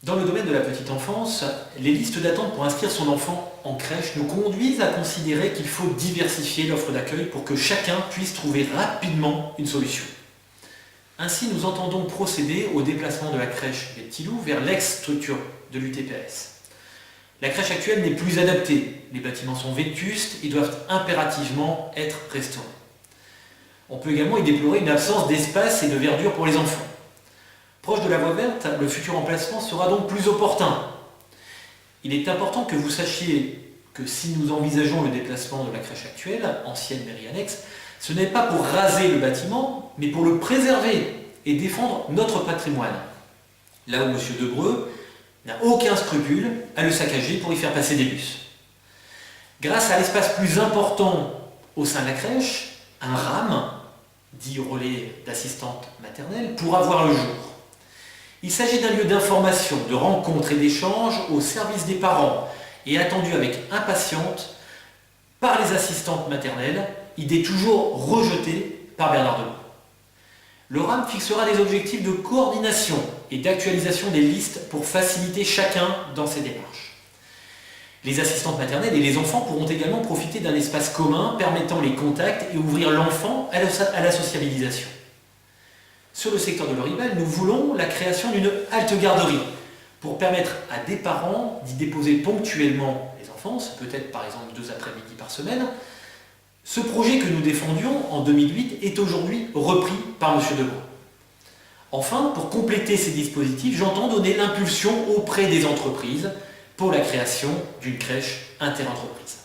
Dans le domaine de la petite enfance, les listes d'attente pour inscrire son enfant en crèche nous conduisent à considérer qu'il faut diversifier l'offre d'accueil pour que chacun puisse trouver rapidement une solution. Ainsi, nous entendons procéder au déplacement de la crèche des petits loups vers l'ex-structure de l'UTPS. La crèche actuelle n'est plus adaptée, les bâtiments sont vétustes et doivent impérativement être restaurés. On peut également y déplorer une absence d'espace et de verdure pour les enfants. Proche de la voie verte, le futur emplacement sera donc plus opportun. Il est important que vous sachiez que si nous envisageons le déplacement de la crèche actuelle, ancienne mairie annexe, ce n'est pas pour raser le bâtiment, mais pour le préserver et défendre notre patrimoine. Là où M. Debreu n'a aucun scrupule à le saccager pour y faire passer des bus. Grâce à l'espace plus important au sein de la crèche, un RAM, dit relais d'assistante maternelle, pourra voir le jour. Il s'agit d'un lieu d'information, de rencontre et d'échange au service des parents et attendu avec impatience par les assistantes maternelles, idée toujours rejetée par Bernard Debreu. Le RAM fixera des objectifs de coordination et d'actualisation des listes pour faciliter chacun dans ses démarches. Les assistantes maternelles et les enfants pourront également profiter d'un espace commun permettant les contacts et ouvrir l'enfant à la sociabilisation. Sur le secteur de l'Orival, nous voulons la création d'une halte garderie pour permettre à des parents d'y déposer ponctuellement les enfants, peut-être par exemple 2 après-midi par semaine. Ce projet que nous défendions en 2008 est aujourd'hui repris par M. Debreu. Enfin, pour compléter ces dispositifs, j'entends donner l'impulsion auprès des entreprises pour la création d'une crèche interentreprise.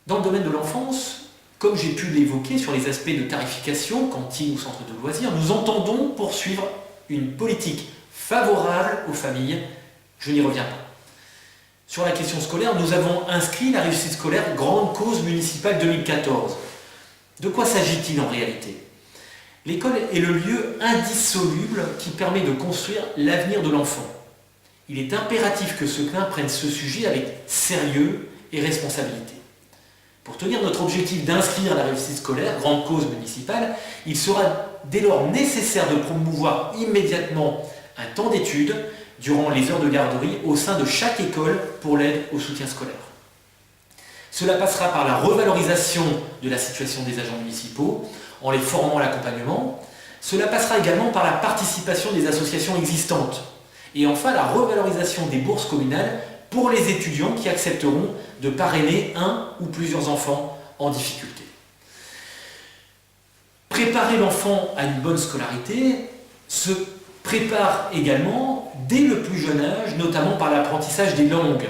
Dans le domaine de l'enfance, comme j'ai pu l'évoquer sur les aspects de tarification, cantine ou centre de loisirs, nous entendons poursuivre une politique favorable aux familles. Je n'y reviens pas. Sur la question scolaire, nous avons inscrit la réussite scolaire grande cause municipale 2014. De quoi s'agit-il en réalité? L'école est le lieu indissoluble qui permet de construire l'avenir de l'enfant. Il est impératif que ce clin prenne ce sujet avec sérieux et responsabilité. Pour tenir notre objectif d'inscrire la réussite scolaire, grande cause municipale, il sera dès lors nécessaire de promouvoir immédiatement un temps d'études durant les heures de garderie au sein de chaque école pour l'aide au soutien scolaire. Cela passera par la revalorisation de la situation des agents municipaux, en les formant à l'accompagnement. Cela passera également par la participation des associations existantes. Et enfin, la revalorisation des bourses communales pour les étudiants qui accepteront de parrainer un ou plusieurs enfants en difficulté. Préparer l'enfant à une bonne scolarité se prépare également dès le plus jeune âge, notamment par l'apprentissage des langues.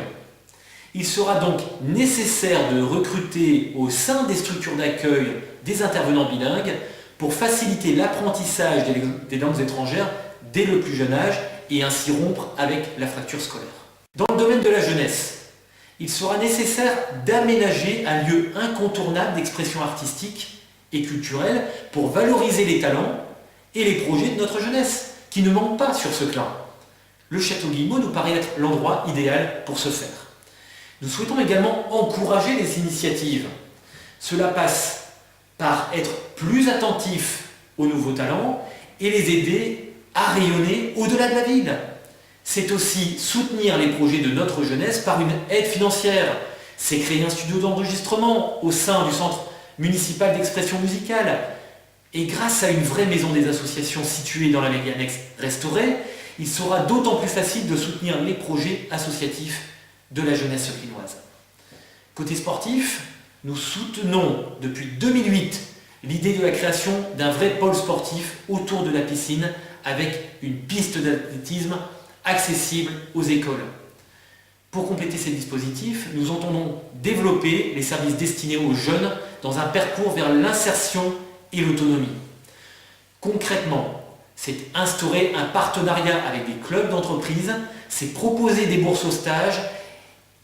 Il sera donc nécessaire de recruter au sein des structures d'accueil des intervenants bilingues pour faciliter l'apprentissage des langues étrangères dès le plus jeune âge et ainsi rompre avec la fracture scolaire. Dans le domaine de la jeunesse, il sera nécessaire d'aménager un lieu incontournable d'expression artistique et culturelle pour valoriser les talents et les projets de notre jeunesse, qui ne manquent pas sur ce clin. Le Château Guillemot nous paraît être l'endroit idéal pour ce faire. Nous souhaitons également encourager les initiatives. Cela passe par être plus attentif aux nouveaux talents et les aider à rayonner au-delà de la ville. C'est aussi soutenir les projets de notre jeunesse par une aide financière. C'est créer un studio d'enregistrement au sein du centre municipal d'expression musicale. Et grâce à une vraie maison des associations située dans la mairie annexe restaurée, il sera d'autant plus facile de soutenir les projets associatifs de la jeunesse clinoise. Côté sportif, nous soutenons depuis 2008 l'idée de la création d'un vrai pôle sportif autour de la piscine avec une piste d'athlétisme accessible aux écoles. Pour compléter ces dispositifs, nous entendons développer les services destinés aux jeunes dans un parcours vers l'insertion et l'autonomie. Concrètement, c'est instaurer un partenariat avec des clubs d'entreprise, c'est proposer des bourses au stage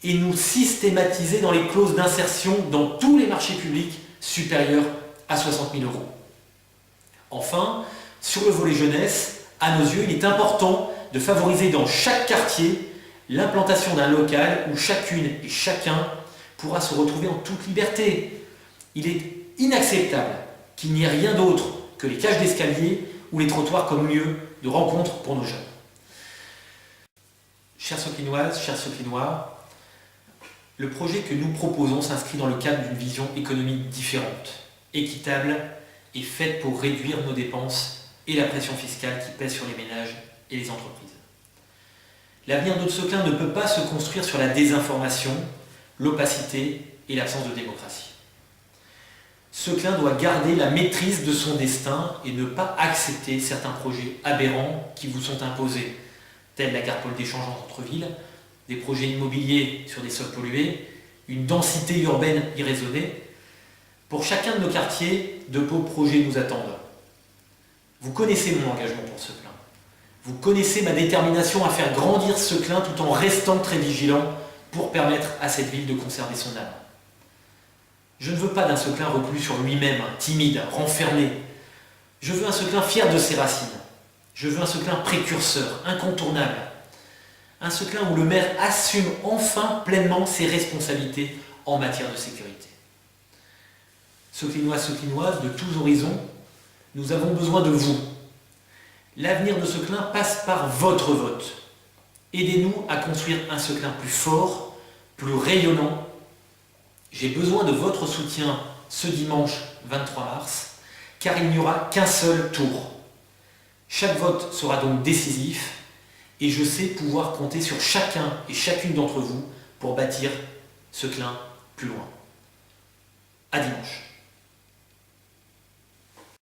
et nous systématiser dans les clauses d'insertion dans tous les marchés publics supérieurs à 60 000 €. Enfin, sur le volet jeunesse, à nos yeux, il est important de favoriser dans chaque quartier l'implantation d'un local où chacune et chacun pourra se retrouver en toute liberté. Il est inacceptable qu'il n'y ait rien d'autre que les cages d'escalier ou les trottoirs comme lieu de rencontre pour nos jeunes. Chères Seclinoises, chers Seclinois, le projet que nous proposons s'inscrit dans le cadre d'une vision économique différente, équitable et faite pour réduire nos dépenses et la pression fiscale qui pèse sur les ménages et les entreprises. L'avenir de Seclin ne peut pas se construire sur la désinformation, l'opacité et l'absence de démocratie. Seclin doit garder la maîtrise de son destin et ne pas accepter certains projets aberrants qui vous sont imposés, tels la carte pôle d'échange en centre-ville, des projets immobiliers sur des sols pollués, une densité urbaine irraisonnée. Pour chacun de nos quartiers, de beaux projets nous attendent. Vous connaissez mon engagement pour Seclin. Vous connaissez ma détermination à faire grandir Seclin tout en restant très vigilant pour permettre à cette ville de conserver son âme. Je ne veux pas d'un Seclin reclus sur lui-même, timide, renfermé. Je veux un Seclin fier de ses racines. Je veux un Seclin précurseur, incontournable. Un Seclin où le maire assume enfin pleinement ses responsabilités en matière de sécurité. Seclinois, Seclinoises, de tous horizons, nous avons besoin de vous. L'avenir de Seclin passe par votre vote. Aidez-nous à construire un Seclin plus fort, plus rayonnant. J'ai besoin de votre soutien ce dimanche 23 mars, car il n'y aura qu'un seul tour. Chaque vote sera donc décisif, et je sais pouvoir compter sur chacun et chacune d'entre vous pour bâtir Seclin plus loin. À dimanche.